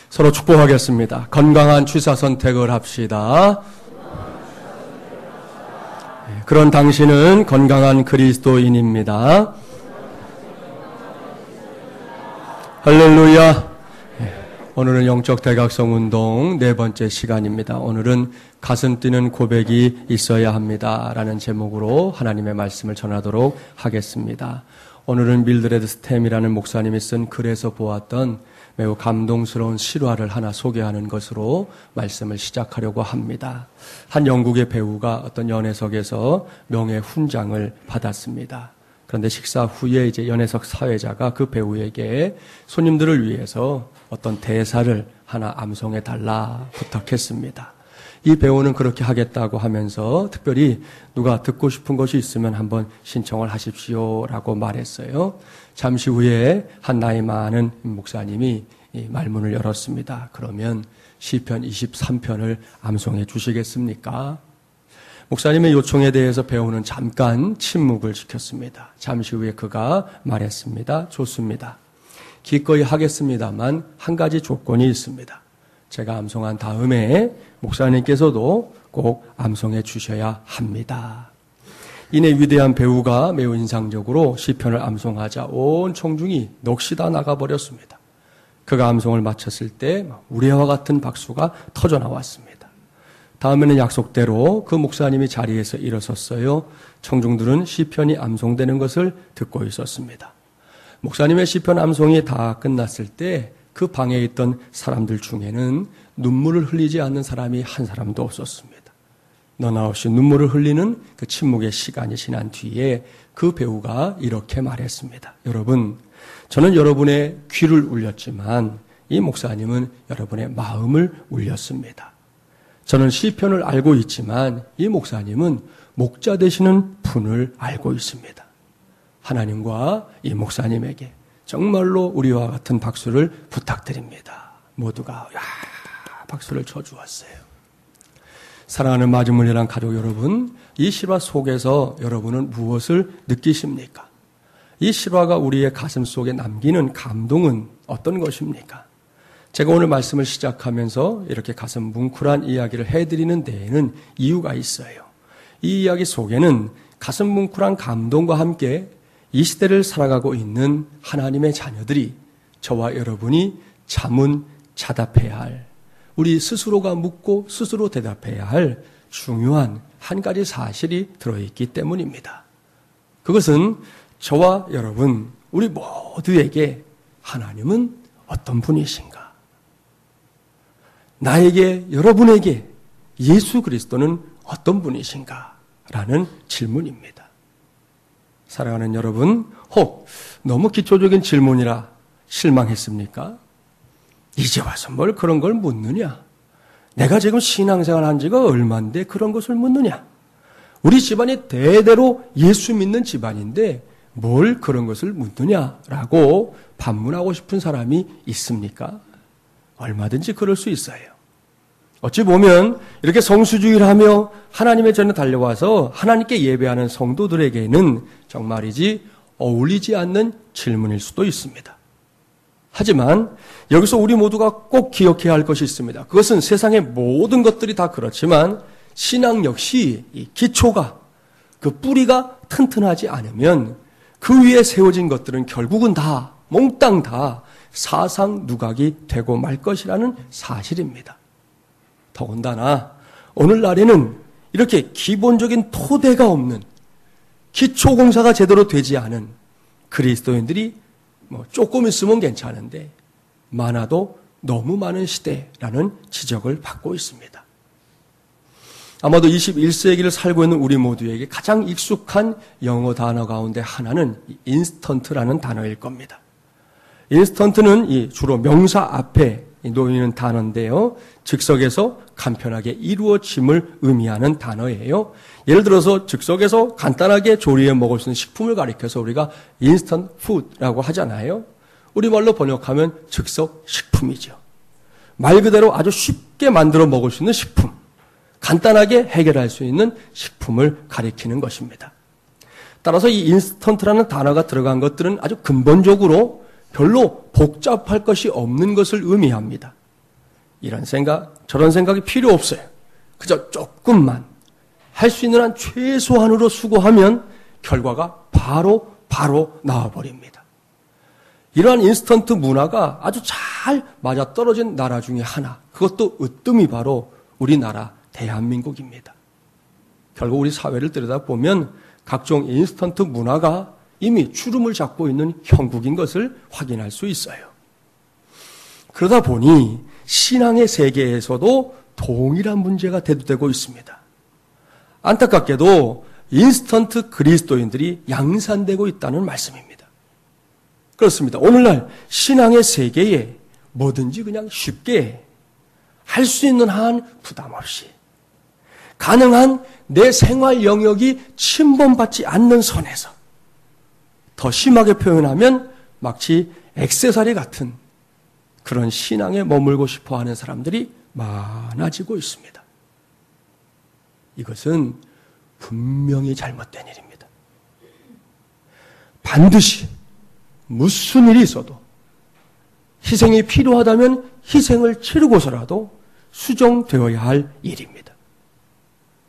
서로 축복하겠습니다. 건강한 취사 선택을 합시다. 그런 당신은 건강한 그리스도인입니다. 할렐루야. 오늘은 영적 대각성 운동 네 번째 시간입니다. 오늘은 가슴 뛰는 고백이 있어야 합니다. 라는 제목으로 하나님의 말씀을 전하도록 하겠습니다. 오늘은 밀드레드 스템이라는 목사님이 쓴 글에서 보았던 매우 감동스러운 실화를 하나 소개하는 것으로 말씀을 시작하려고 합니다. 한 영국의 배우가 어떤 연회석에서 명예훈장을 받았습니다. 그런데 식사 후에 이제 연회석 사회자가 그 배우에게 손님들을 위해서 어떤 대사를 하나 암송해 달라 부탁했습니다. 이 배우는 그렇게 하겠다고 하면서 특별히 누가 듣고 싶은 것이 있으면 한번 신청을 하십시오라고 말했어요. 잠시 후에 한 나이 많은 목사님이 이 말문을 열었습니다. 그러면 시편 23편을 암송해 주시겠습니까? 목사님의 요청에 대해서 배우는 잠깐 침묵을 지켰습니다. 잠시 후에 그가 말했습니다. 좋습니다. 기꺼이 하겠습니다만 한 가지 조건이 있습니다. 제가 암송한 다음에 목사님께서도 꼭 암송해 주셔야 합니다. 이내 위대한 배우가 매우 인상적으로 시편을 암송하자 온 청중이 넋이 다 나가버렸습니다. 그가 암송을 마쳤을 때 우레와 같은 박수가 터져 나왔습니다. 다음에는 약속대로 그 목사님이 자리에서 일어섰어요. 청중들은 시편이 암송되는 것을 듣고 있었습니다. 목사님의 시편 암송이 다 끝났을 때 그 방에 있던 사람들 중에는 눈물을 흘리지 않는 사람이 한 사람도 없었습니다. 너나 없이 눈물을 흘리는 그 침묵의 시간이 지난 뒤에 그 배우가 이렇게 말했습니다. 여러분, 저는 여러분의 귀를 울렸지만 이 목사님은 여러분의 마음을 울렸습니다. 저는 시편을 알고 있지만 이 목사님은 목자 되시는 분을 알고 있습니다. 하나님과 이 목사님에게 정말로 우리와 같은 박수를 부탁드립니다. 모두가 박수를 쳐주었어요. 사랑하는 마지못이란 가족 여러분, 이 실화 속에서 여러분은 무엇을 느끼십니까? 이 실화가 우리의 가슴 속에 남기는 감동은 어떤 것입니까? 제가 오늘 말씀을 시작하면서 이렇게 가슴 뭉클한 이야기를 해드리는 데에는 이유가 있어요. 이 이야기 속에는 가슴 뭉클한 감동과 함께 이 시대를 살아가고 있는 하나님의 자녀들이 저와 여러분이 자문자답해야 할, 우리 스스로가 묻고 스스로 대답해야 할 중요한 한 가지 사실이 들어있기 때문입니다. 그것은 저와 여러분, 우리 모두에게 하나님은 어떤 분이신가? 나에게, 여러분에게 예수 그리스도는 어떤 분이신가? 라는 질문입니다. 사랑하는 여러분, 혹 너무 기초적인 질문이라 실망했습니까? 이제 와서 뭘 그런 걸 묻느냐? 내가 지금 신앙생활 한 지가 얼만데 그런 것을 묻느냐? 우리 집안이 대대로 예수 믿는 집안인데 뭘 그런 것을 묻느냐라고 반문하고 싶은 사람이 있습니까? 얼마든지 그럴 수 있어요. 어찌 보면 이렇게 성수주의를 하며 하나님의 전에 달려와서 하나님께 예배하는 성도들에게는 정말이지 어울리지 않는 질문일 수도 있습니다. 하지만 여기서 우리 모두가 꼭 기억해야 할 것이 있습니다. 그것은 세상의 모든 것들이 다 그렇지만 신앙 역시 이 기초가, 그 뿌리가 튼튼하지 않으면 그 위에 세워진 것들은 결국은 다 몽땅 다 사상 누각이 되고 말 것이라는 사실입니다. 더군다나 오늘날에는 이렇게 기본적인 토대가 없는, 기초 공사가 제대로 되지 않은 그리스도인들이 조금 있으면 괜찮은데 많아도 너무 많은 시대라는 지적을 받고 있습니다. 아마도 21세기를 살고 있는 우리 모두에게 가장 익숙한 영어 단어 가운데 하나는 인스턴트라는 단어일 겁니다. 인스턴트는 주로 명사 앞에 놓이는 단어인데요. 즉석에서 간편하게 이루어짐을 의미하는 단어예요. 예를 들어서 즉석에서 간단하게 조리해 먹을 수 있는 식품을 가리켜서 우리가 인스턴트 푸드라고 하잖아요. 우리말로 번역하면 즉석 식품이죠. 말 그대로 아주 쉽게 만들어 먹을 수 있는 식품, 간단하게 해결할 수 있는 식품을 가리키는 것입니다. 따라서 이 인스턴트라는 단어가 들어간 것들은 아주 근본적으로 별로 복잡할 것이 없는 것을 의미합니다. 이런 생각, 저런 생각이 필요 없어요. 그저 조금만 할 수 있는 한 최소한으로 수고하면 결과가 바로 나와버립니다. 이러한 인스턴트 문화가 아주 잘 맞아떨어진 나라 중에 하나, 그것도 으뜸이 바로 우리나라 대한민국입니다. 결국 우리 사회를 들여다보면 각종 인스턴트 문화가 이미 주름을 잡고 있는 형국인 것을 확인할 수 있어요. 그러다 보니 신앙의 세계에서도 동일한 문제가 대두되고 있습니다. 안타깝게도 인스턴트 그리스도인들이 양산되고 있다는 말씀입니다. 그렇습니다. 오늘날 신앙의 세계에 뭐든지 그냥 쉽게 할 수 있는 한 부담 없이 가능한 내 생활 영역이 침범받지 않는 선에서 더 심하게 표현하면 마치 액세서리 같은 그런 신앙에 머물고 싶어 하는 사람들이 많아지고 있습니다. 이것은 분명히 잘못된 일입니다. 반드시 무슨 일이 있어도 희생이 필요하다면 희생을 치르고서라도 수정되어야 할 일입니다.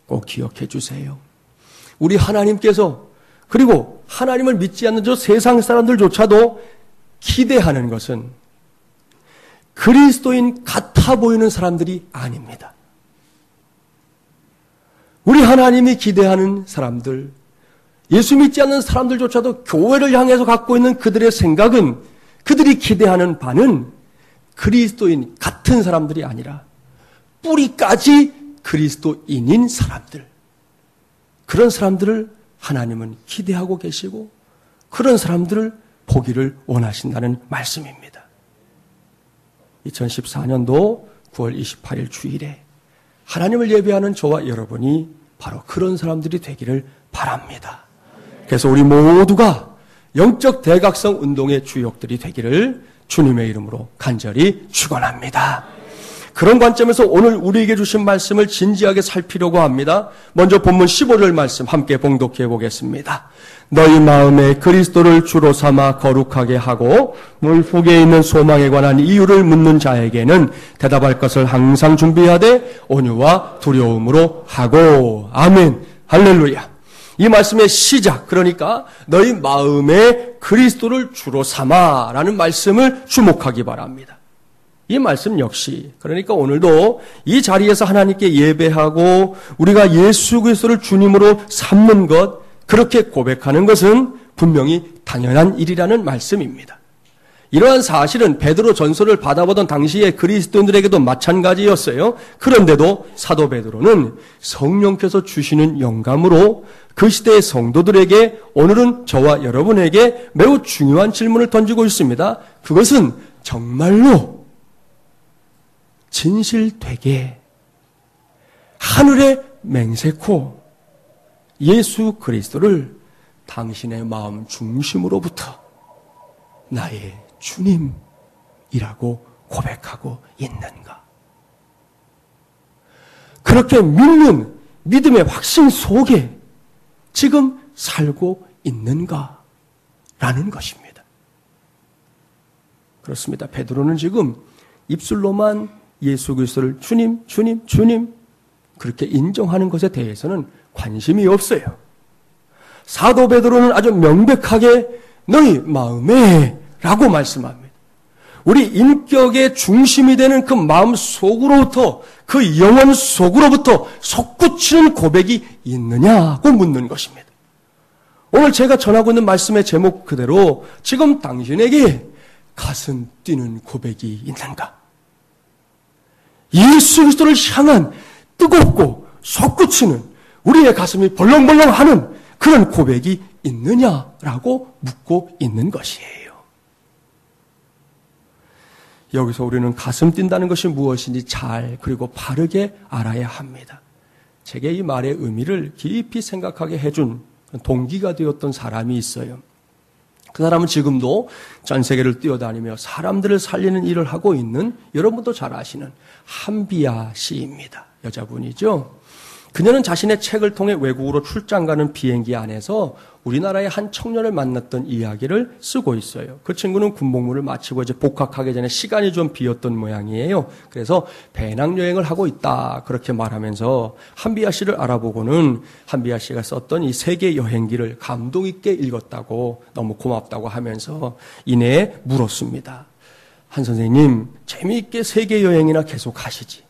꼭 기억해 주세요. 우리 하나님께서 그리고 하나님을 믿지 않는 저 세상 사람들조차도 기대하는 것은 그리스도인 같아 보이는 사람들이 아닙니다. 우리 하나님이 기대하는 사람들, 예수 믿지 않는 사람들조차도 교회를 향해서 갖고 있는 그들의 생각은, 그들이 기대하는 바는 그리스도인 같은 사람들이 아니라 뿌리까지 그리스도인인 사람들, 그런 사람들을 하나님은 기대하고 계시고 그런 사람들을 보기를 원하신다는 말씀입니다. 2014년도 9월 28일 주일에 하나님을 예배하는 저와 여러분이 바로 그런 사람들이 되기를 바랍니다. 그래서 우리 모두가 영적 대각성 운동의 주역들이 되기를 주님의 이름으로 간절히 축원합니다. 그런 관점에서 오늘 우리에게 주신 말씀을 진지하게 살피려고 합니다. 먼저 본문 15절 말씀 함께 봉독해 보겠습니다. 너희 마음에 그리스도를 주로 삼아 거룩하게 하고 물 속에 있는 소망에 관한 이유를 묻는 자에게는 대답할 것을 항상 준비하되 온유와 두려움으로 하고. 아멘. 할렐루야. 이 말씀의 시작, 그러니까 너희 마음에 그리스도를 주로 삼아라는 말씀을 주목하기 바랍니다. 이 말씀 역시 그러니까 오늘도 이 자리에서 하나님께 예배하고 우리가 예수 그리스도를 주님으로 삼는 것, 그렇게 고백하는 것은 분명히 당연한 일이라는 말씀입니다. 이러한 사실은 베드로 전서를 받아보던 당시의 그리스도인들에게도 마찬가지였어요. 그런데도 사도 베드로는 성령께서 주시는 영감으로 그 시대의 성도들에게, 오늘은 저와 여러분에게 매우 중요한 질문을 던지고 있습니다. 그것은 정말로 진실되게 하늘에 맹세코 예수 그리스도를 당신의 마음 중심으로부터 나의 주님이라고 고백하고 있는가? 그렇게 믿는 믿음의 확신 속에 지금 살고 있는가? 라는 것입니다. 그렇습니다. 베드로는 지금 입술로만 예수 그리스도를 주님, 주님, 주님 그렇게 인정하는 것에 대해서는 관심이 없어요. 사도 베드로는 아주 명백하게 너희 마음에 라고 말씀합니다. 우리 인격의 중심이 되는 그 마음 속으로부터, 그 영혼 속으로부터 솟구치는 고백이 있느냐고 묻는 것입니다. 오늘 제가 전하고 있는 말씀의 제목 그대로 지금 당신에게 가슴 뛰는 고백이 있는가? 예수 그리스도를 향한 뜨겁고 솟구치는 우리의 가슴이 벌렁벌렁하는 그런 고백이 있느냐라고 묻고 있는 것이에요. 여기서 우리는 가슴 뛴다는 것이 무엇인지 잘 그리고 바르게 알아야 합니다. 제게 이 말의 의미를 깊이 생각하게 해준 동기가 되었던 사람이 있어요. 그 사람은 지금도 전 세계를 뛰어다니며 사람들을 살리는 일을 하고 있는, 여러분도 잘 아시는 한비아 씨입니다. 여자분이죠. 그녀는 자신의 책을 통해 외국으로 출장 가는 비행기 안에서 우리나라의 한 청년을 만났던 이야기를 쓰고 있어요. 그 친구는 군복무를 마치고 이제 복학하기 전에 시간이 좀 비었던 모양이에요. 그래서 배낭여행을 하고 있다 그렇게 말하면서 한비아 씨를 알아보고는 한비아 씨가 썼던 이 세계 여행기를 감동 있게 읽었다고 너무 고맙다고 하면서 이내에 물었습니다. 한 선생님, 재미있게 세계 여행이나 계속 하시지.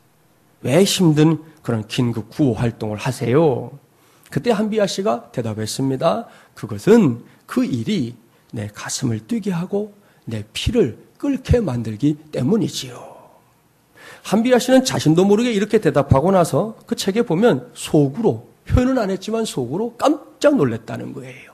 왜 힘든 그런 긴급 구호 활동을 하세요? 그때 한비아 씨가 대답했습니다. 그것은 그 일이 내 가슴을 뛰게 하고 내 피를 끓게 만들기 때문이지요. 한비아 씨는 자신도 모르게 이렇게 대답하고 나서 그 책에 보면 속으로, 표현은 안 했지만 속으로 깜짝 놀랐다는 거예요.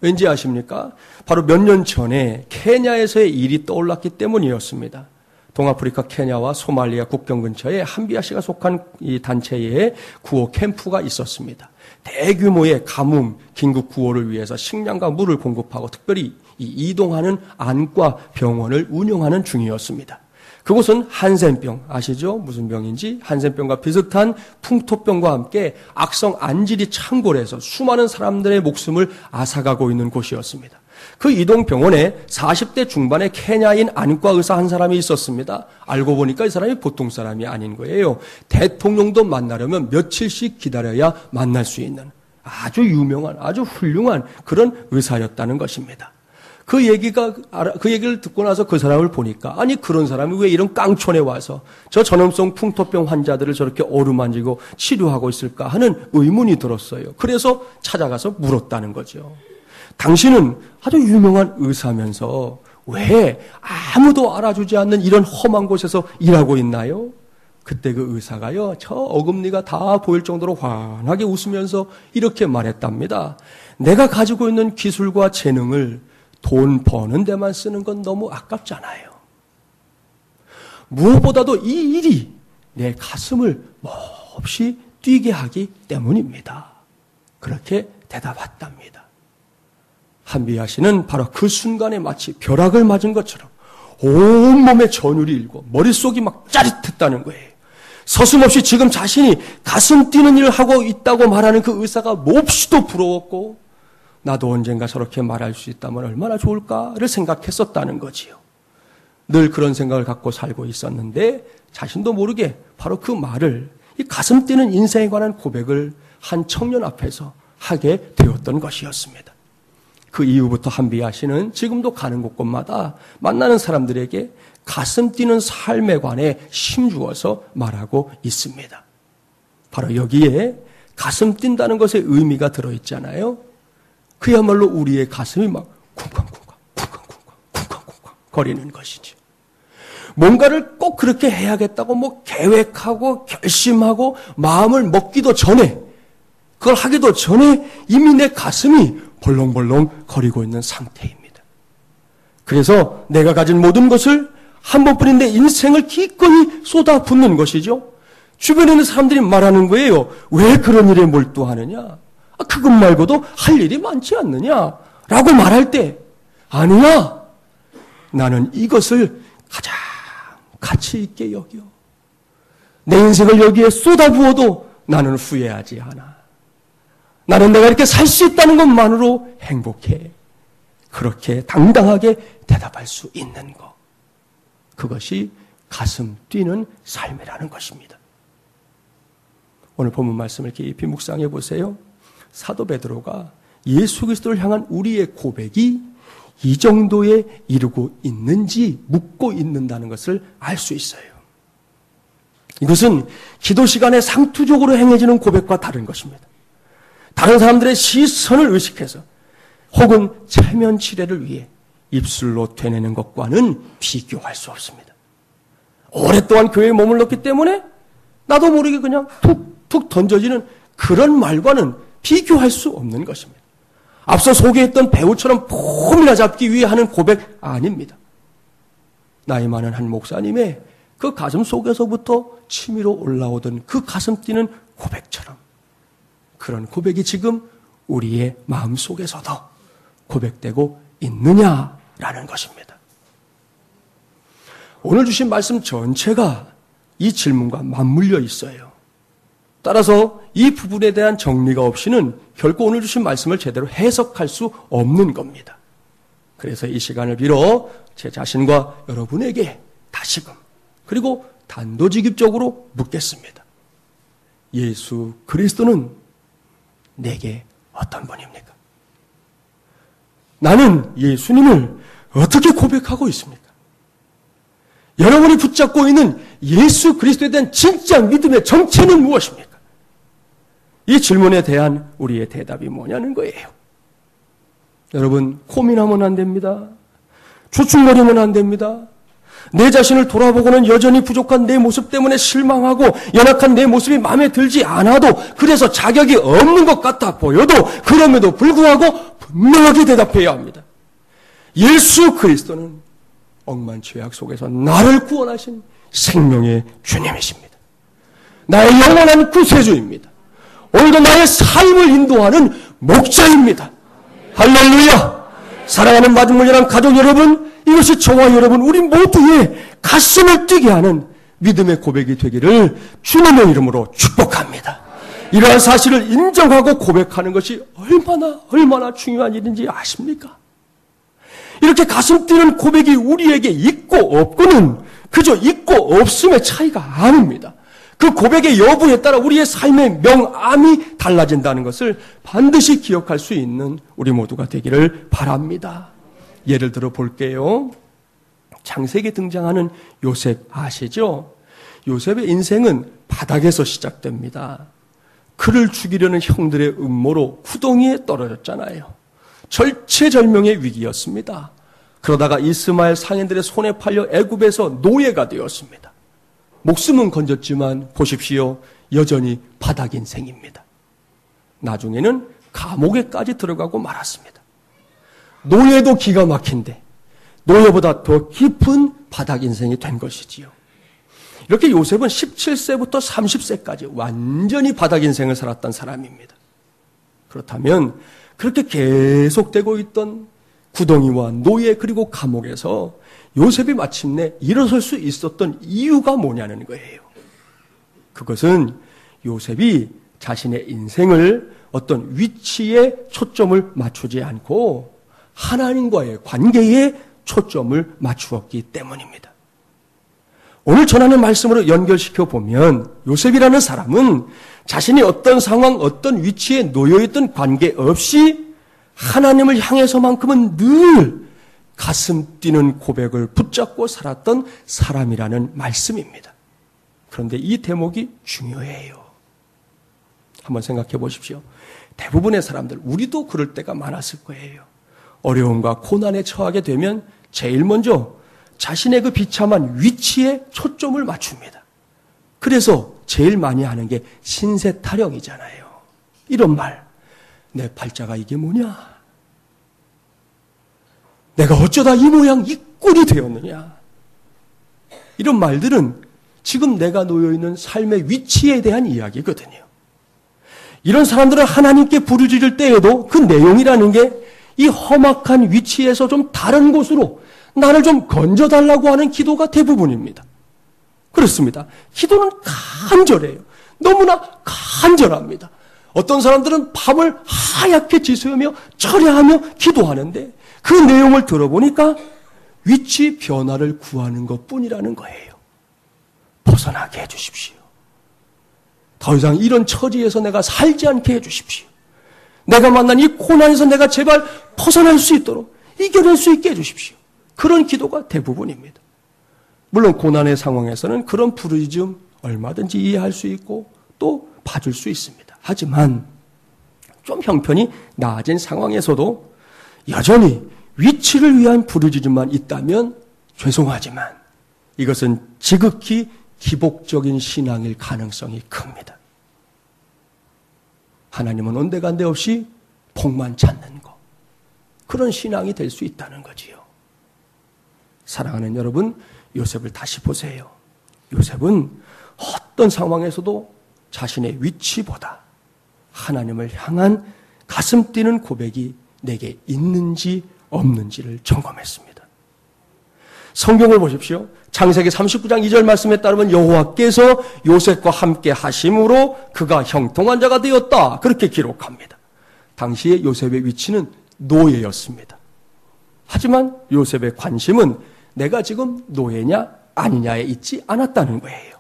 왠지 아십니까? 바로 몇 년 전에 케냐에서의 일이 떠올랐기 때문이었습니다. 동아프리카 케냐와 소말리아 국경 근처에 한비아 씨가 속한 이 단체의 구호 캠프가 있었습니다. 대규모의 가뭄, 긴급 구호를 위해서 식량과 물을 공급하고 특별히 이동하는 안과 병원을 운영하는 중이었습니다. 그곳은 한센병, 아시죠? 무슨 병인지? 한센병과 비슷한 풍토병과 함께 악성 안질이 창궐해서 수많은 사람들의 목숨을 앗아가고 있는 곳이었습니다. 그 이동병원에 40대 중반의 케냐인 안과 의사 한 사람이 있었습니다. 알고 보니까 이 사람이 보통 사람이 아닌 거예요. 대통령도 만나려면 며칠씩 기다려야 만날 수 있는 아주 유명한, 아주 훌륭한 그런 의사였다는 것입니다. 그 얘기를 듣고 나서 그 사람을 보니까, 아니, 그런 사람이 왜 이런 깡촌에 와서 저 전염성 풍토병 환자들을 저렇게 어루만지고 치료하고 있을까 하는 의문이 들었어요. 그래서 찾아가서 물었다는 거죠. 당신은 아주 유명한 의사면서 왜 아무도 알아주지 않는 이런 험한 곳에서 일하고 있나요? 그때 그 의사가요, 저 어금니가 다 보일 정도로 환하게 웃으면서 이렇게 말했답니다. 내가 가지고 있는 기술과 재능을 돈 버는 데만 쓰는 건 너무 아깝잖아요. 무엇보다도 이 일이 내 가슴을 몹시 뛰게 하기 때문입니다. 그렇게 대답했답니다. 한비아 씨는 바로 그 순간에 마치 벼락을 맞은 것처럼 온몸에 전율이 일고 머릿속이 막 짜릿했다는 거예요. 서슴없이 지금 자신이 가슴 뛰는 일을 하고 있다고 말하는 그 의사가 몹시도 부러웠고, 나도 언젠가 저렇게 말할 수 있다면 얼마나 좋을까를 생각했었다는 거지요. 늘 그런 생각을 갖고 살고 있었는데 자신도 모르게 바로 그 말을, 이 가슴 뛰는 인생에 관한 고백을 한 청년 앞에서 하게 되었던 것이었습니다. 그 이후부터 한비아 씨는 지금도 가는 곳곳마다 만나는 사람들에게 가슴 뛰는 삶에 관해 힘주어서 말하고 있습니다. 바로 여기에 가슴 뛴다는 것의 의미가 들어있잖아요. 그야말로 우리의 가슴이 막 쿵쾅쿵쾅 거리는 것이죠. 뭔가를 꼭 그렇게 해야겠다고 뭐 계획하고 결심하고 마음을 먹기도 전에, 그걸 하기도 전에 이미 내 가슴이 벌렁벌렁 거리고 있는 상태입니다. 그래서 내가 가진 모든 것을 한 번뿐인 내 인생을 기꺼이 쏟아붓는 것이죠. 주변에 있는 사람들이 말하는 거예요. 왜 그런 일에 몰두하느냐? 그것 말고도 할 일이 많지 않느냐? 라고 말할 때, 아니야. 나는 이것을 가장 가치 있게 여겨. 내 인생을 여기에 쏟아부어도 나는 후회하지 않아. 나는 내가 이렇게 살 수 있다는 것만으로 행복해. 그렇게 당당하게 대답할 수 있는 것. 그것이 가슴 뛰는 삶이라는 것입니다. 오늘 본문 말씀을 깊이 묵상해 보세요. 사도 베드로가 예수 그리스도를 향한 우리의 고백이 이 정도에 이르고 있는지 묻고 있는다는 것을 알 수 있어요. 이것은 기도 시간에 상투적으로 행해지는 고백과 다른 것입니다. 다른 사람들의 시선을 의식해서 혹은 체면 치레를 위해 입술로 되뇌는 것과는 비교할 수 없습니다. 오랫동안 교회에 머물렀기 때문에 나도 모르게 그냥 툭툭 던져지는 그런 말과는 비교할 수 없는 것입니다. 앞서 소개했던 배우처럼 폼이나 잡기 위해 하는 고백 아닙니다. 나이 많은 한 목사님의 그 가슴 속에서부터 치밀어 올라오던 그 가슴 뛰는 고백처럼 그런 고백이 지금 우리의 마음 속에서도 고백되고 있느냐라는 것입니다. 오늘 주신 말씀 전체가 이 질문과 맞물려 있어요. 따라서 이 부분에 대한 정리가 없이는 결코 오늘 주신 말씀을 제대로 해석할 수 없는 겁니다. 그래서 이 시간을 빌어 제 자신과 여러분에게 다시금 그리고 단도직입적으로 묻겠습니다. 예수 그리스도는 내게 어떤 분입니까? 나는 예수님을 어떻게 고백하고 있습니까? 여러분이 붙잡고 있는 예수 그리스도에 대한 진짜 믿음의 정체는 무엇입니까? 이 질문에 대한 우리의 대답이 뭐냐는 거예요. 여러분, 고민하면 안 됩니다. 주춤거리면 안 됩니다. 내 자신을 돌아보고는 여전히 부족한 내 모습 때문에 실망하고 연약한 내 모습이 마음에 들지 않아도 그래서 자격이 없는 것 같아 보여도 그럼에도 불구하고 분명하게 대답해야 합니다. 예수 그리스도는 억만 죄악 속에서 나를 구원하신 생명의 주님이십니다. 나의 영원한 구세주입니다. 오늘도 나의 삶을 인도하는 목자입니다. 할렐루야! 사랑하는 마중물이란 가족 여러분, 이것이 저와 여러분 우리 모두의 가슴을 뛰게 하는 믿음의 고백이 되기를 주님의 이름으로 축복합니다. 이러한 사실을 인정하고 고백하는 것이 얼마나 중요한 일인지 아십니까? 이렇게 가슴 뛰는 고백이 우리에게 있고 없고는 그저 있고 없음의 차이가 아닙니다. 그 고백의 여부에 따라 우리의 삶의 명암이 달라진다는 것을 반드시 기억할 수 있는 우리 모두가 되기를 바랍니다. 예를 들어 볼게요. 창세기에 등장하는 요셉 아시죠? 요셉의 인생은 바닥에서 시작됩니다. 그를 죽이려는 형들의 음모로 구덩이에 떨어졌잖아요. 절체절명의 위기였습니다. 그러다가 이스마엘 상인들의 손에 팔려 애굽에서 노예가 되었습니다. 목숨은 건졌지만 보십시오. 여전히 바닥 인생입니다. 나중에는 감옥에까지 들어가고 말았습니다. 노예도 기가 막힌데 노예보다 더 깊은 바닥 인생이 된 것이지요. 이렇게 요셉은 17세부터 30세까지 완전히 바닥 인생을 살았던 사람입니다. 그렇다면 그렇게 계속되고 있던 구덩이와 노예 그리고 감옥에서 요셉이 마침내 일어설 수 있었던 이유가 뭐냐는 거예요. 그것은 요셉이 자신의 인생을 어떤 위치에 초점을 맞추지 않고 하나님과의 관계에 초점을 맞추었기 때문입니다. 오늘 전하는 말씀으로 연결시켜 보면 요셉이라는 사람은 자신이 어떤 상황, 어떤 위치에 놓여있던 관계없이 하나님을 향해서만큼은 늘 가슴 뛰는 고백을 붙잡고 살았던 사람이라는 말씀입니다. 그런데 이 대목이 중요해요. 한번 생각해 보십시오. 대부분의 사람들, 우리도 그럴 때가 많았을 거예요. 어려움과 고난에 처하게 되면 제일 먼저 자신의 그 비참한 위치에 초점을 맞춥니다. 그래서 제일 많이 하는 게 신세 타령이잖아요. 이런 말, 내 팔자가 이게 뭐냐? 내가 어쩌다 이 모양 이 꼴이 되었느냐? 이런 말들은 지금 내가 놓여있는 삶의 위치에 대한 이야기거든요. 이런 사람들은 하나님께 부르짖을 때에도 그 내용이라는 게 이 험악한 위치에서 좀 다른 곳으로 나를 좀 건져달라고 하는 기도가 대부분입니다. 그렇습니다. 기도는 간절해요. 너무나 간절합니다. 어떤 사람들은 밤을 하얗게 지새우며 철야하며 기도하는데 그 내용을 들어보니까 위치 변화를 구하는 것뿐이라는 거예요. 벗어나게 해주십시오. 더 이상 이런 처지에서 내가 살지 않게 해주십시오. 내가 만난 이 고난에서 내가 제발 벗어날 수 있도록 이겨낼 수 있게 해주십시오. 그런 기도가 대부분입니다. 물론 고난의 상황에서는 그런 부르짖음 얼마든지 이해할 수 있고 또 봐줄 수 있습니다. 하지만 좀 형편이 나아진 상황에서도 여전히 위치를 위한 부르짖음만 있다면 죄송하지만 이것은 지극히 기복적인 신앙일 가능성이 큽니다. 하나님은 온데간데 없이 복만 찾는 것, 그런 신앙이 될 수 있다는 거지요. 사랑하는 여러분, 요셉을 다시 보세요. 요셉은 어떤 상황에서도 자신의 위치보다 하나님을 향한 가슴 뛰는 고백이 내게 있는지 없는지를 점검했습니다. 성경을 보십시오. 창세기 39장 2절 말씀에 따르면 여호와께서 요셉과 함께 하심으로 그가 형통한 자가 되었다. 그렇게 기록합니다. 당시에 요셉의 위치는 노예였습니다. 하지만 요셉의 관심은 내가 지금 노예냐 아니냐에 있지 않았다는 거예요.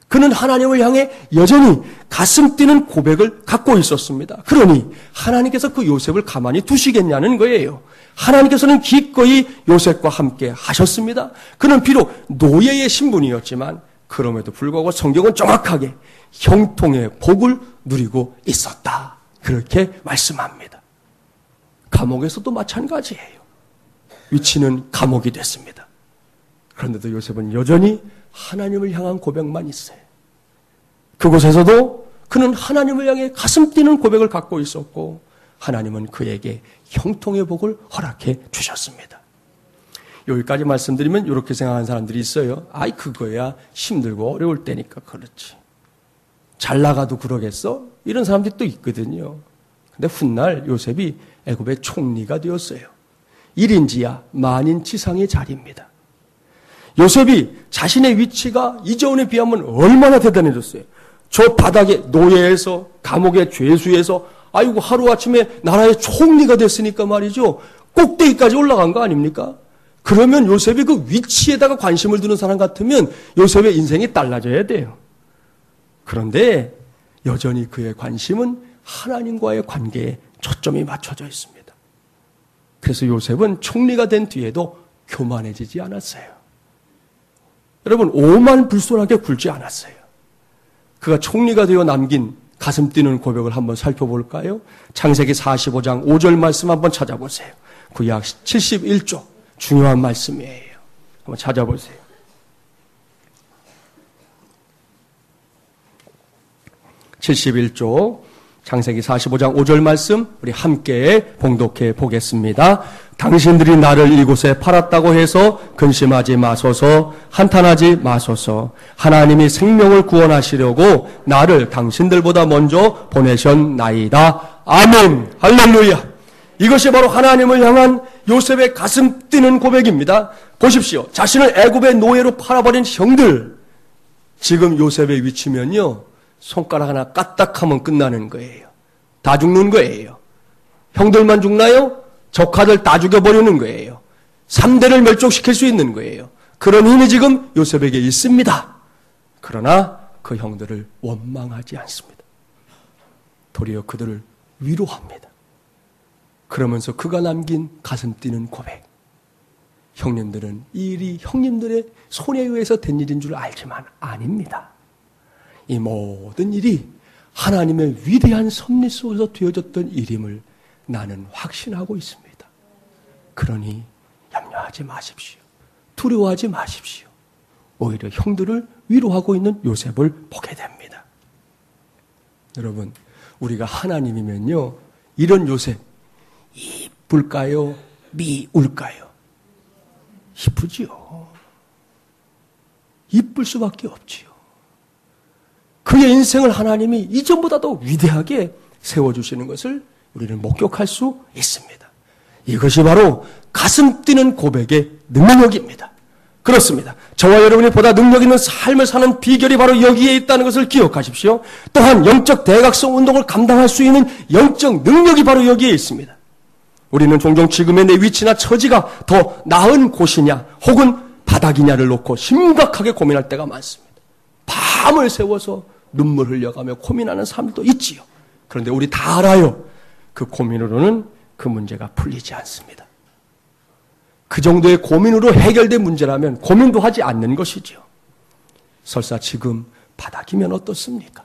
그는 하나님을 향해 여전히 가슴 뛰는 고백을 갖고 있었습니다. 그러니 하나님께서 그 요셉을 가만히 두시겠냐는 거예요. 하나님께서는 기꺼이 요셉과 함께 하셨습니다. 그는 비록 노예의 신분이었지만 그럼에도 불구하고 성경은 정확하게 형통의 복을 누리고 있었다. 그렇게 말씀합니다. 감옥에서도 마찬가지예요. 위치는 감옥이 됐습니다. 그런데도 요셉은 여전히 하나님을 향한 고백만 있어요. 그곳에서도 그는 하나님을 향해 가슴 뛰는 고백을 갖고 있었고 하나님은 그에게 형통의 복을 허락해 주셨습니다. 여기까지 말씀드리면 이렇게 생각하는 사람들이 있어요. 아이 그거야 힘들고 어려울 때니까 그렇지. 잘 나가도 그러겠어? 이런 사람들이 또 있거든요. 근데 훗날 요셉이 애굽의 총리가 되었어요. 1인지하 만인치상의 자리입니다. 요셉이 자신의 위치가 이전에 비하면 얼마나 대단해졌어요. 저 바닥에 노예에서 감옥의 죄수에서 아이고 하루아침에 나라의 총리가 됐으니까 말이죠. 꼭대기까지 올라간 거 아닙니까? 그러면 요셉이 그 위치에다가 관심을 두는 사람 같으면 요셉의 인생이 달라져야 돼요. 그런데 여전히 그의 관심은 하나님과의 관계에 초점이 맞춰져 있습니다. 그래서 요셉은 총리가 된 뒤에도 교만해지지 않았어요. 여러분 오만불손하게 굴지 않았어요. 그가 총리가 되어 남긴 가슴 뛰는 고백을 한번 살펴볼까요? 창세기 45장 5절 말씀 한번 찾아보세요. 구약 71조 중요한 말씀이에요. 한번 찾아보세요. (71조) 창세기 45장 5절 말씀 우리 함께 봉독해 보겠습니다. 당신들이 나를 이곳에 팔았다고 해서 근심하지 마소서, 한탄하지 마소서. 하나님이 생명을 구원하시려고 나를 당신들보다 먼저 보내셨나이다. 아멘. 할렐루야. 이것이 바로 하나님을 향한 요셉의 가슴 뛰는 고백입니다. 보십시오. 자신을 애굽의 노예로 팔아버린 형들. 지금 요셉의 위치면요. 손가락 하나 까딱하면 끝나는 거예요. 다 죽는 거예요. 형들만 죽나요? 조카들 다 죽여버리는 거예요. 3대를 멸종시킬 수 있는 거예요. 그런 힘이 지금 요셉에게 있습니다. 그러나 그 형들을 원망하지 않습니다. 도리어 그들을 위로합니다. 그러면서 그가 남긴 가슴 뛰는 고백. 형님들은 이 일이 형님들의 손에 의해서 된 일인 줄 알지만 아닙니다. 이 모든 일이 하나님의 위대한 섭리 속에서 되어졌던 일임을 나는 확신하고 있습니다. 그러니 염려하지 마십시오. 두려워하지 마십시오. 오히려 형들을 위로하고 있는 요셉을 보게 됩니다. 여러분, 우리가 하나님이면요, 이런 요셉, 이쁠까요? 미울까요? 이쁘지요. 이쁠 수밖에 없지요. 그의 인생을 하나님이 이전보다도 위대하게 세워주시는 것을 우리는 목격할 수 있습니다. 이것이 바로 가슴 뛰는 고백의 능력입니다. 그렇습니다. 저와 여러분이 보다 능력 있는 삶을 사는 비결이 바로 여기에 있다는 것을 기억하십시오. 또한 영적 대각성 운동을 감당할 수 있는 영적 능력이 바로 여기에 있습니다. 우리는 종종 지금의 내 위치나 처지가 더 나은 곳이냐 혹은 바닥이냐를 놓고 심각하게 고민할 때가 많습니다. 밤을 새워서 눈물 흘려가며 고민하는 사람도 있지요. 그런데 우리 다 알아요. 그 고민으로는 그 문제가 풀리지 않습니다. 그 정도의 고민으로 해결된 문제라면 고민도 하지 않는 것이죠. 설사 지금 바닥이면 어떻습니까?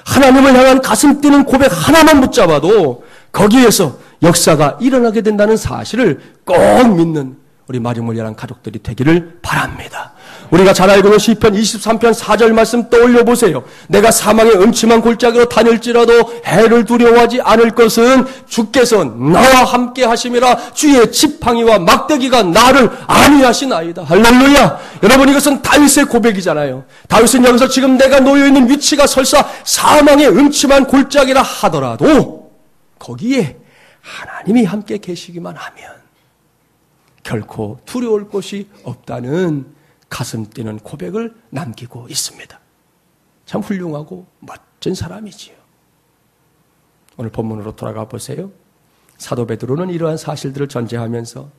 하나님을 향한 가슴 뛰는 고백 하나만 붙잡아도 거기에서 역사가 일어나게 된다는 사실을 꼭 믿는 우리 마리몰리아랑 가족들이 되기를 바랍니다. 우리가 잘 알고 있는 시편 23편 4절 말씀 떠올려 보세요. 내가 사망의 음침한 골짜기로 다닐지라도 해를 두려워하지 않을 것은 주께서 나와 함께 하심이라. 주의 지팡이와 막대기가 나를 안위하시나이다. 할렐루야. 여러분, 이것은 다윗의 고백이잖아요. 다윗은 여기서 지금 내가 놓여있는 위치가 설사 사망의 음침한 골짜기라 하더라도 거기에 하나님이 함께 계시기만 하면 결코 두려울 것이 없다는 가슴 뛰는 고백을 남기고 있습니다. 참 훌륭하고 멋진 사람이지요. 오늘 본문으로 돌아가 보세요. 사도 베드로는 이러한 사실들을 전제하면서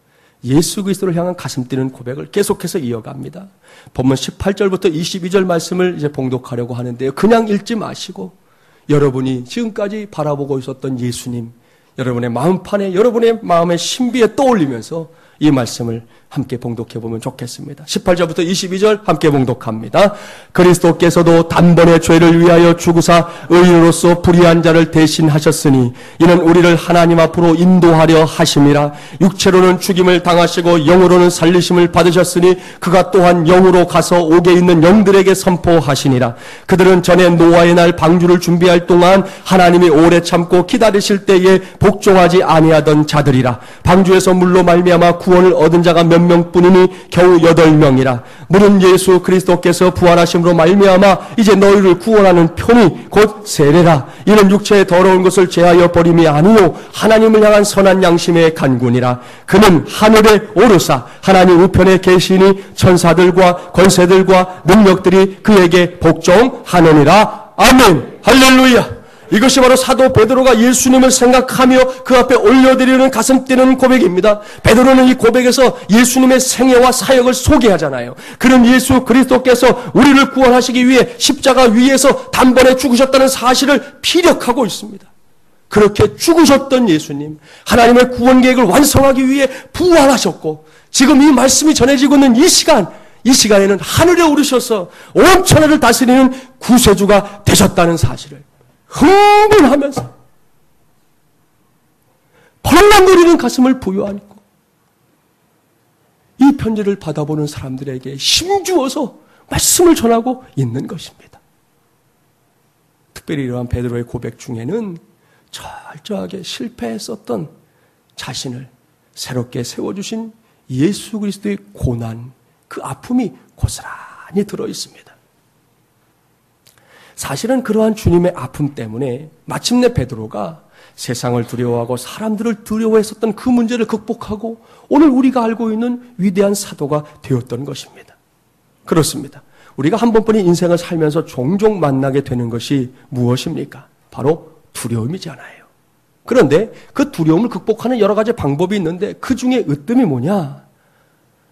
예수 그리스도를 향한 가슴 뛰는 고백을 계속해서 이어갑니다. 본문 18절부터 22절 말씀을 이제 봉독하려고 하는데요. 그냥 읽지 마시고 여러분이 지금까지 바라보고 있었던 예수님, 여러분의 마음판에, 여러분의 마음의 신비에 떠올리면서 이 말씀을 함께 봉독해 보면 좋겠습니다. 18절부터 22절 함께 봉독합니다. 그리스도께서도 단번에 죄를 위하여 죽으사 의인으로서 불의한 자를 대신하셨으니 이는 우리를 하나님 앞으로 인도하려 하심이라. 육체로는 죽임을 당하시고 영으로는 살리심을 받으셨으니 그가 또한 영으로 가서 옥에 있는 영들에게 선포하시니라. 그들은 전에 노아의 날 방주를 준비할 동안 하나님이 오래 참고 기다리실 때에 복종하지 아니하던 자들이라. 방주에서 물로 말미암아 구원을 얻은 자가 몇 명뿐이니 겨우 8명이라. 물은 예수 그리스도께서 부활하심으로 말미암아 이제 너희를 구원하는 편이 곧 세례라. 이는 육체의 더러운 것을 제하여 버림이 아니요 하나님을 향한 선한 양심의 간군이라. 그는 하늘에 오르사 하나님 우편에 계시니 천사들과 권세들과 능력들이 그에게 복종하느니라. 아멘. 할렐루야. 이것이 바로 사도 베드로가 예수님을 생각하며 그 앞에 올려드리는 가슴 뛰는 고백입니다. 베드로는 이 고백에서 예수님의 생애와 사역을 소개하잖아요. 그는 예수 그리스도께서 우리를 구원하시기 위해 십자가 위에서 단번에 죽으셨다는 사실을 피력하고 있습니다. 그렇게 죽으셨던 예수님, 하나님의 구원 계획을 완성하기 위해 부활하셨고 지금 이 말씀이 전해지고 있는 이 시간에는 하늘에 오르셔서 온 천하를 다스리는 구세주가 되셨다는 사실을 흥분하면서 벌렁거리는 가슴을 부여안고 이 편지를 받아보는 사람들에게 힘주어서 말씀을 전하고 있는 것입니다. 특별히 이러한 베드로의 고백 중에는 철저하게 실패했었던 자신을 새롭게 세워주신 예수 그리스도의 고난, 그 아픔이 고스란히 들어있습니다. 사실은 그러한 주님의 아픔 때문에 마침내 베드로가 세상을 두려워하고 사람들을 두려워했었던 그 문제를 극복하고 오늘 우리가 알고 있는 위대한 사도가 되었던 것입니다. 그렇습니다. 우리가 한 번뿐인 인생을 살면서 종종 만나게 되는 것이 무엇입니까? 바로 두려움이잖아요. 그런데 그 두려움을 극복하는 여러 가지 방법이 있는데 그 중에 으뜸이 뭐냐?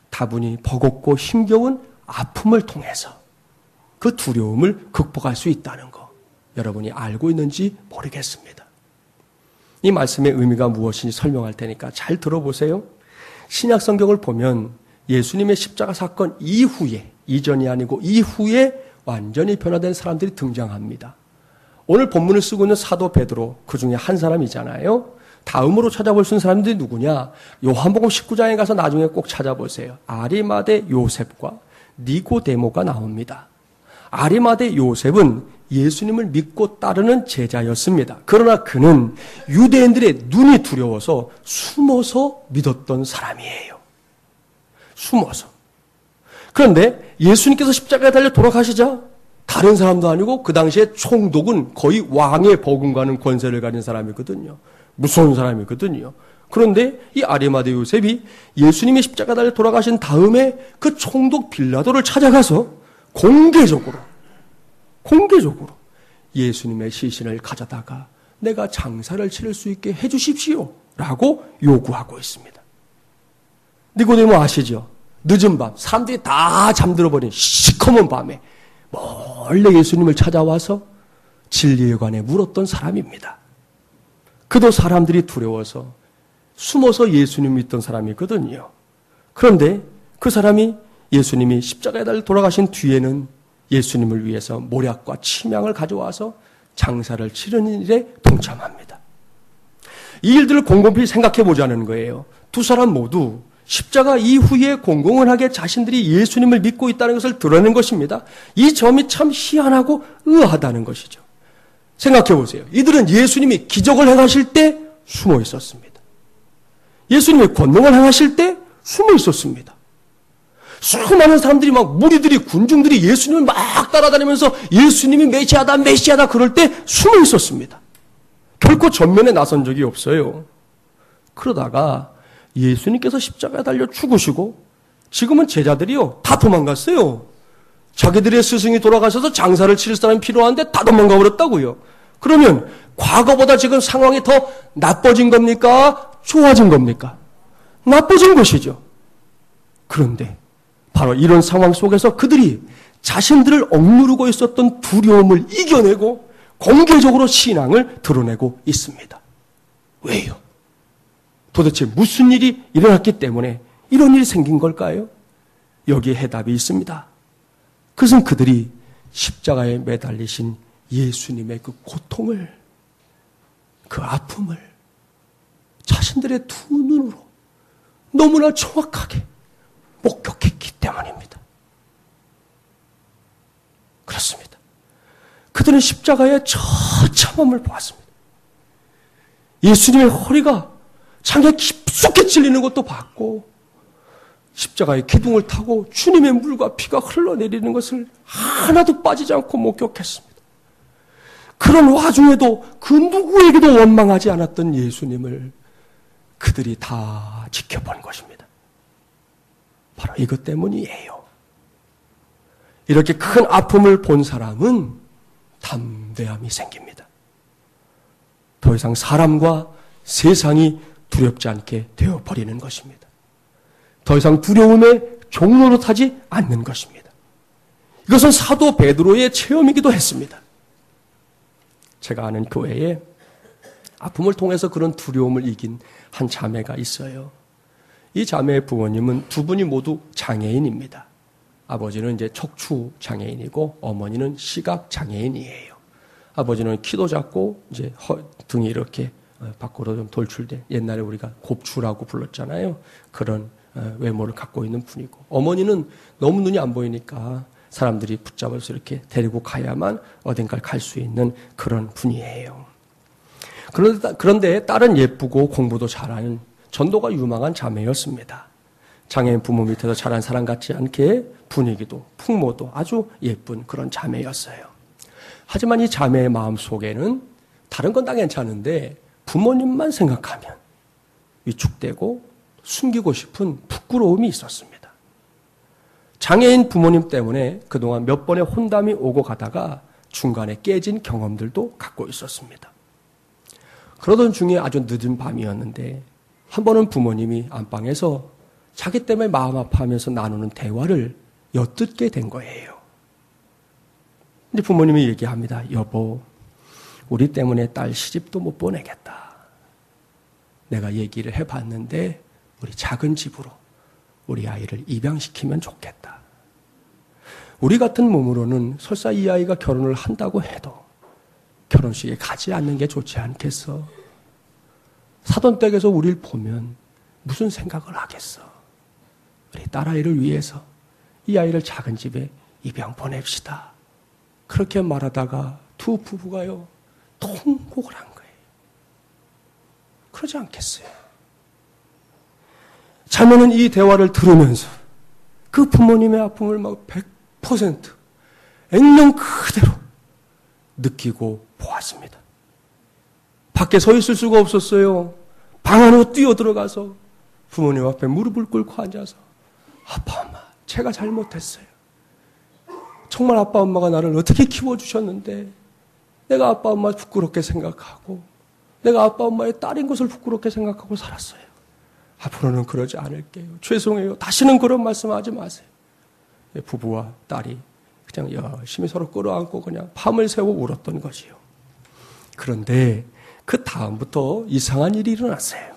다분히 버겁고 힘겨운 아픔을 통해서 그 두려움을 극복할 수 있다는 거 여러분이 알고 있는지 모르겠습니다. 이 말씀의 의미가 무엇인지 설명할 테니까 잘 들어보세요. 신약 성경을 보면 예수님의 십자가 사건 이후에, 이전이 아니고 이후에 완전히 변화된 사람들이 등장합니다. 오늘 본문을 쓰고 있는 사도 베드로 그 중에 한 사람이잖아요. 다음으로 찾아볼 수 있는 사람들이 누구냐? 요한복음 19장에 가서 나중에 꼭 찾아보세요. 아리마대 요셉과 니고데모가 나옵니다. 아리마대 요셉은 예수님을 믿고 따르는 제자였습니다. 그러나 그는 유대인들의 눈이 두려워서 숨어서 믿었던 사람이에요. 숨어서. 그런데 예수님께서 십자가에 달려 돌아가시자 다른 사람도 아니고 그 당시에 총독은 거의 왕의 버금가는 권세를 가진 사람이거든요. 무서운 사람이거든요. 그런데 이 아리마대 요셉이 예수님이 십자가 달려 돌아가신 다음에 그 총독 빌라도를 찾아가서 공개적으로 예수님의 시신을 가져다가 내가 장사를 치를 수 있게 해주십시오 라고 요구하고 있습니다. 니고데모 아시죠? 늦은 밤 사람들이 다 잠들어버린 시커먼 밤에 몰래 예수님을 찾아와서 진리에 관해 물었던 사람입니다. 그도 사람들이 두려워서 숨어서 예수님 믿던 사람이거든요. 그런데 그 사람이 예수님이 십자가에 달려 돌아가신 뒤에는 예수님을 위해서 모략과 침향을 가져와서 장사를 치르는 일에 동참합니다. 이 일들을 곰곰이 생각해 보자는 거예요. 두 사람 모두 십자가 이후에 공공연하게 자신들이 예수님을 믿고 있다는 것을 드러낸 것입니다. 이 점이 참 희한하고 의아하다는 것이죠. 생각해 보세요. 이들은 예수님이 기적을 행하실 때 숨어 있었습니다. 예수님이 권능을 행하실 때 숨어 있었습니다. 수많은 사람들이 무리들이 군중들이 예수님을 막 따라다니면서 예수님이 메시아다 그럴 때 숨어 있었습니다. 결코 전면에 나선 적이 없어요. 그러다가 예수님께서 십자가에 달려 죽으시고 지금은 제자들이요 다 도망갔어요. 자기들의 스승이 돌아가셔서 장사를 치를 사람이 필요한데 다 도망가 버렸다고요. 그러면 과거보다 지금 상황이 더 나빠진 겁니까? 좋아진 겁니까? 나빠진 것이죠. 그런데 바로 이런 상황 속에서 그들이 자신들을 억누르고 있었던 두려움을 이겨내고 공개적으로 신앙을 드러내고 있습니다. 왜요? 도대체 무슨 일이 일어났기 때문에 이런 일이 생긴 걸까요? 여기에 해답이 있습니다. 그것은 그들이 십자가에 매달리신 예수님의 그 고통을, 그 아픔을 자신들의 두 눈으로 너무나 정확하게 목격했기 때문입니다. 그렇습니다. 그들은 십자가의 처참함을 보았습니다. 예수님의 허리가 장에 깊숙이 찔리는 것도 봤고 십자가의 기둥을 타고 주님의 물과 피가 흘러내리는 것을 하나도 빠지지 않고 목격했습니다. 그런 와중에도 그 누구에게도 원망하지 않았던 예수님을 그들이 다 지켜본 것입니다. 바로 이것 때문이에요. 이렇게 큰 아픔을 본 사람은 담대함이 생깁니다. 더 이상 사람과 세상이 두렵지 않게 되어버리는 것입니다. 더 이상 두려움의 종로로 타지 않는 것입니다. 이것은 사도 베드로의 체험이기도 했습니다. 제가 아는 교회에 아픔을 통해서 그런 두려움을 이긴 한 자매가 있어요. 이 자매의 부모님은 두 분이 모두 장애인입니다. 아버지는 이제 척추 장애인이고 어머니는 시각 장애인이에요. 아버지는 키도 작고 이제 등이 이렇게 밖으로 좀 돌출된, 옛날에 우리가 곱추라고 불렀잖아요. 그런 외모를 갖고 있는 분이고, 어머니는 너무 눈이 안 보이니까 사람들이 붙잡아서 이렇게 데리고 가야만 어딘가를 갈 수 있는 그런 분이에요. 그런데 딸은 예쁘고 공부도 잘하는 전도가 유망한 자매였습니다. 장애인 부모 밑에서 자란 사람 같지 않게 분위기도 풍모도 아주 예쁜 그런 자매였어요. 하지만 이 자매의 마음 속에는 다른 건 다 괜찮은데 부모님만 생각하면 위축되고 숨기고 싶은 부끄러움이 있었습니다. 장애인 부모님 때문에 그동안 몇 번의 혼담이 오고 가다가 중간에 깨진 경험들도 갖고 있었습니다. 그러던 중에 아주 늦은 밤이었는데 한 번은 부모님이 안방에서 자기 때문에 마음 아파하면서 나누는 대화를 엿듣게 된 거예요. 근데 부모님이 얘기합니다. 여보, 우리 때문에 딸 시집도 못 보내겠다. 내가 얘기를 해봤는데 우리 작은 집으로 우리 아이를 입양시키면 좋겠다. 우리 같은 몸으로는 설사 이 아이가 결혼을 한다고 해도 결혼식에 가지 않는 게 좋지 않겠어? 사돈댁에서 우리를 보면 무슨 생각을 하겠어? 우리 딸아이를 위해서 이 아이를 작은 집에 입양 보냅시다. 그렇게 말하다가 두 부부가요, 통곡을 한 거예요. 그러지 않겠어요? 자매는 이 대화를 들으면서 그 부모님의 아픔을 막 100% 액면 그대로 느끼고 보았습니다. 밖에 서 있을 수가 없었어요. 방 안으로 뛰어들어가서 부모님 앞에 무릎을 꿇고 앉아서 아빠, 엄마, 제가 잘못했어요. 정말 아빠, 엄마가 나를 어떻게 키워주셨는데 내가 아빠, 엄마 부끄럽게 생각하고 내가 아빠, 엄마의 딸인 것을 부끄럽게 생각하고 살았어요. 앞으로는 그러지 않을게요. 죄송해요. 다시는 그런 말씀하지 마세요. 부부와 딸이 그냥 열심히 서로 끌어안고 그냥 밤을 새워 울었던 것이요. 그런데 그 다음부터 이상한 일이 일어났어요.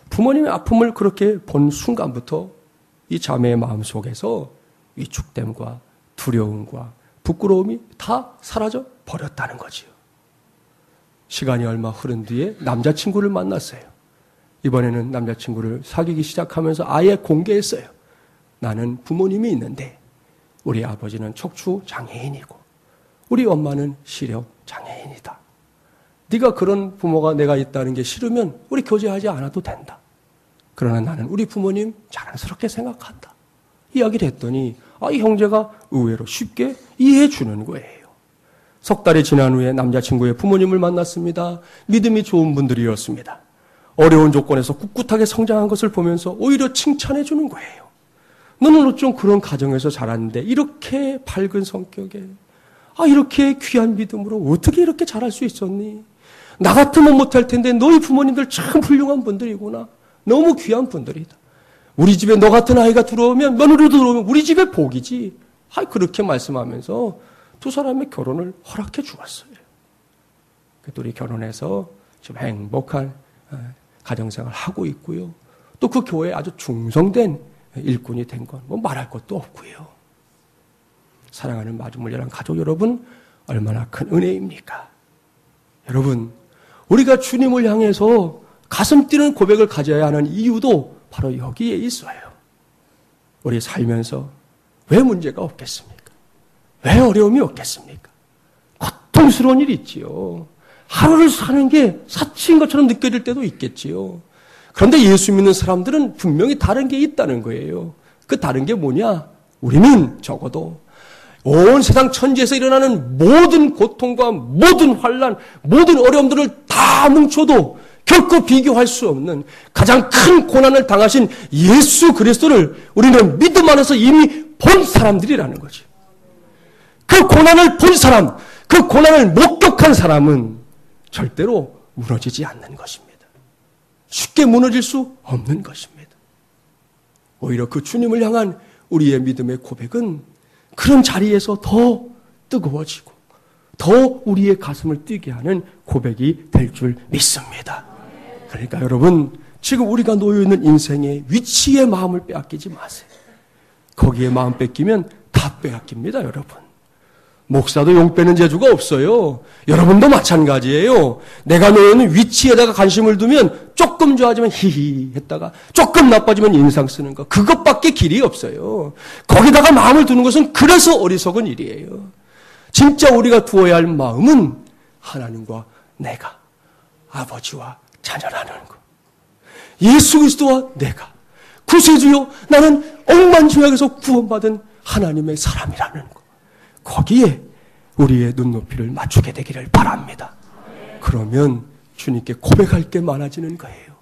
부모님의 아픔을 그렇게 본 순간부터 이 자매의 마음속에서 위축됨과 두려움과 부끄러움이 다 사라져 버렸다는 거지요. 시간이 얼마 흐른 뒤에 남자친구를 만났어요. 이번에는 남자친구를 사귀기 시작하면서 아예 공개했어요. 나는 부모님이 있는데 우리 아버지는 척추 장애인이고 우리 엄마는 시력 장애인이다. 네가 그런 부모가 내가 있다는 게 싫으면 우리 교제하지 않아도 된다. 그러나 나는 우리 부모님 자랑스럽게 생각한다. 이야기를 했더니 이 형제가 의외로 쉽게 이해해 주는 거예요. 석 달이 지난 후에 남자친구의 부모님을 만났습니다. 믿음이 좋은 분들이었습니다. 어려운 조건에서 꿋꿋하게 성장한 것을 보면서 오히려 칭찬해 주는 거예요. 너는 어쩜 그런 가정에서 자랐는데 이렇게 밝은 성격에 이렇게 귀한 믿음으로 어떻게 이렇게 잘할 수 있었니? 나 같으면 못할 텐데 너희 부모님들 참 훌륭한 분들이구나. 너무 귀한 분들이다. 우리 집에 너 같은 아이가 들어오면, 며느리도 들어오면 우리 집의 복이지. 그렇게 말씀하면서 두 사람의 결혼을 허락해 주었어요. 그 둘이 결혼해서 좀 행복한 가정생활을 하고 있고요. 또 그 교회에 아주 충성된 일꾼이 된 건 뭐 말할 것도 없고요. 사랑하는 마중물려란 가족 여러분, 얼마나 큰 은혜입니까? 여러분, 우리가 주님을 향해서 가슴 뛰는 고백을 가져야 하는 이유도 바로 여기에 있어요. 우리 살면서 왜 문제가 없겠습니까? 왜 어려움이 없겠습니까? 고통스러운 일이 있지요. 하루를 사는 게 사치인 것처럼 느껴질 때도 있겠지요. 그런데 예수 믿는 사람들은 분명히 다른 게 있다는 거예요. 그 다른 게 뭐냐? 우리는 적어도 온 세상 천지에서 일어나는 모든 고통과 모든 환난, 모든 어려움들을 다 뭉쳐도 결코 비교할 수 없는 가장 큰 고난을 당하신 예수 그리스도를 우리는 믿음 안에서 이미 본 사람들이라는 거죠. 그 고난을 본 사람, 그 고난을 목격한 사람은 절대로 무너지지 않는 것입니다. 쉽게 무너질 수 없는 것입니다. 오히려 그 주님을 향한 우리의 믿음의 고백은 그런 자리에서 더 뜨거워지고 더 우리의 가슴을 뛰게 하는 고백이 될 줄 믿습니다. 그러니까 여러분, 지금 우리가 놓여있는 인생의 위치에 마음을 빼앗기지 마세요. 거기에 마음 뺏기면 다 빼앗깁니다, 여러분. 목사도 용 빼는 재주가 없어요. 여러분도 마찬가지예요. 내가 놓여있는 위치에다가 관심을 두면 조금 좋아지면 히히 했다가 조금 나빠지면 인상 쓰는 거, 그것밖에 길이 없어요. 거기다가 마음을 두는 것은 그래서 어리석은 일이에요. 진짜 우리가 두어야 할 마음은 하나님과 내가, 아버지와 자녀라는 거, 예수 그리스도와 내가, 구세주요 나는 억만죄악에서 구원받은 하나님의 사람이라는 거, 거기에 우리의 눈높이를 맞추게 되기를 바랍니다. 그러면 주님께 고백할 게 많아지는 거예요.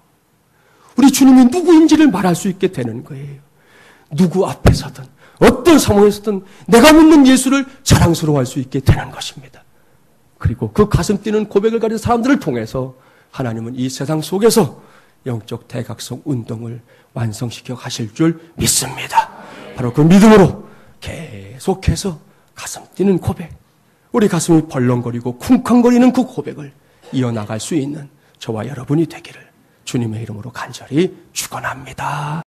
우리 주님이 누구인지를 말할 수 있게 되는 거예요. 누구 앞에서든 어떤 상황에서든 내가 믿는 예수를 자랑스러워할 수 있게 되는 것입니다. 그리고 그 가슴 뛰는 고백을 가진 사람들을 통해서 하나님은 이 세상 속에서 영적 대각성 운동을 완성시켜 가실 줄 믿습니다. 바로 그 믿음으로 계속해서 가슴 뛰는 고백, 우리 가슴이 벌렁거리고 쿵쾅거리는 그 고백을 이어나갈 수 있는 저와 여러분이 되기를 주님의 이름으로 간절히 축원합니다.